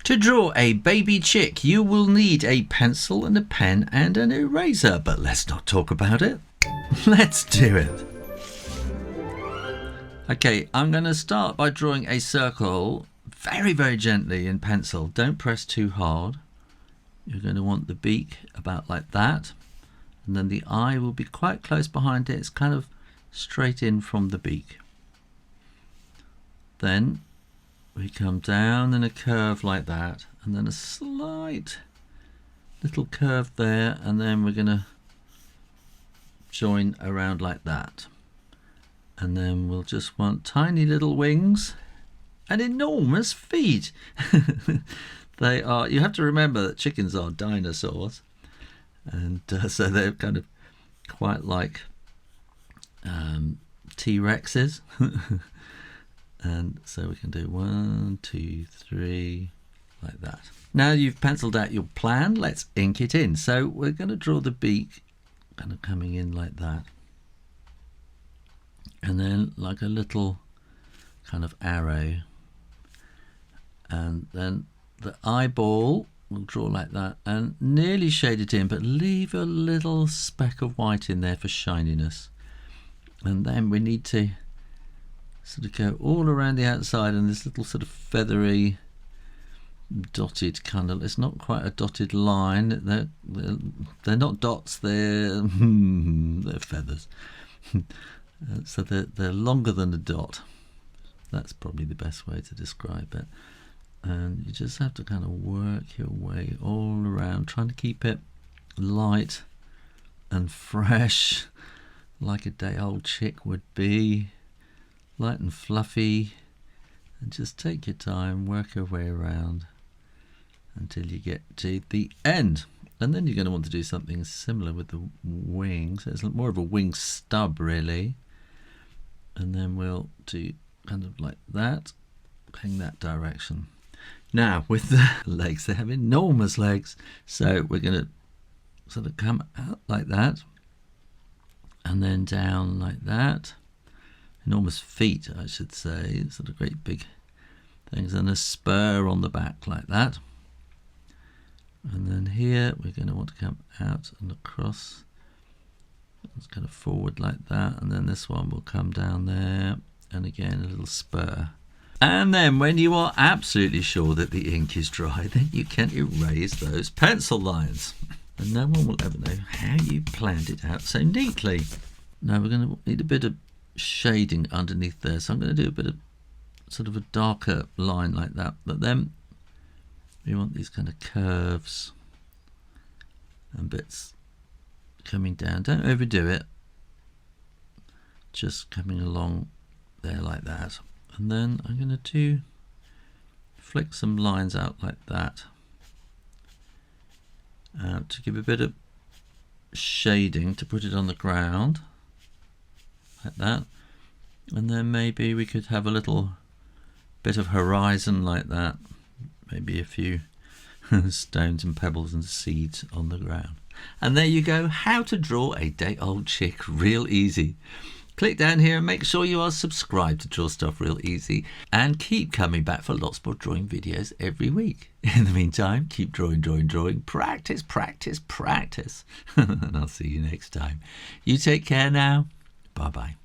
To draw a baby chick, you will need a pencil and a pen and an eraser, but let's not talk about it. Let's do it. Okay, I'm going to start by drawing a circle very, very gently in pencil. Don't press too hard. You're going to want the beak about like that, and then the eye will be quite close behind it. It's kind of straight in from the beak. Then we come down in a curve like that, and then a slight little curve there, and then we're going to join around like that. And then we'll just want tiny little wings and enormous feet. They are, you have to remember that chickens are dinosaurs, and so they're kind of quite like T-Rexes. And so we can do 1, 2, 3, like that. Now you've penciled out your plan, let's ink it in. So we're going to draw the beak kind of coming in like that. And then like a little kind of arrow. And then the eyeball we'll draw like that and nearly shade it in, but leave a little speck of white in there for shininess. And then we need to sort of go all around the outside, and this little sort of feathery dotted kind of, it's not quite a dotted line, they're not dots, they're they're feathers. So they're longer than a dot. That's probably the best way to describe it. And you just have to kind of work your way all around, trying to keep it light and fresh, like a day-old chick would be. Light and fluffy, and just take your time, work your way around until you get to the end. And then you're going to want to do something similar with the wings. It's more of a wing stub really, and then we'll do kind of like that, going that direction. Now with the legs, they have enormous legs, so we're going to sort of come out like that and then down like that. Enormous feet, I should say, sort of great big things, and a spur on the back like that. And then here we're going to want to come out and across. It's kind of forward like that, and then this one will come down there, and again a little spur. And then when you are absolutely sure that the ink is dry, then you can erase those pencil lines. And no one will ever know how you planned it out so neatly. Now we're going to need a bit of shading underneath there, so I'm going to do a bit of sort of a darker line like that, but then we want these kind of curves and bits coming down. Don't overdo it, just coming along there like that. And then I'm going to flick some lines out like that to give a bit of shading, to put it on the ground like that. And then maybe we could have a little bit of horizon like that, maybe a few stones and pebbles and seeds on the ground. And there you go, how to draw a day-old chick real easy. Click down here and make sure you are subscribed to Draw Stuff Real Easy, and keep coming back for lots more drawing videos every week. In the meantime, keep drawing, practice, practice, practice. And I'll see you next time. You take care now. Bye-bye.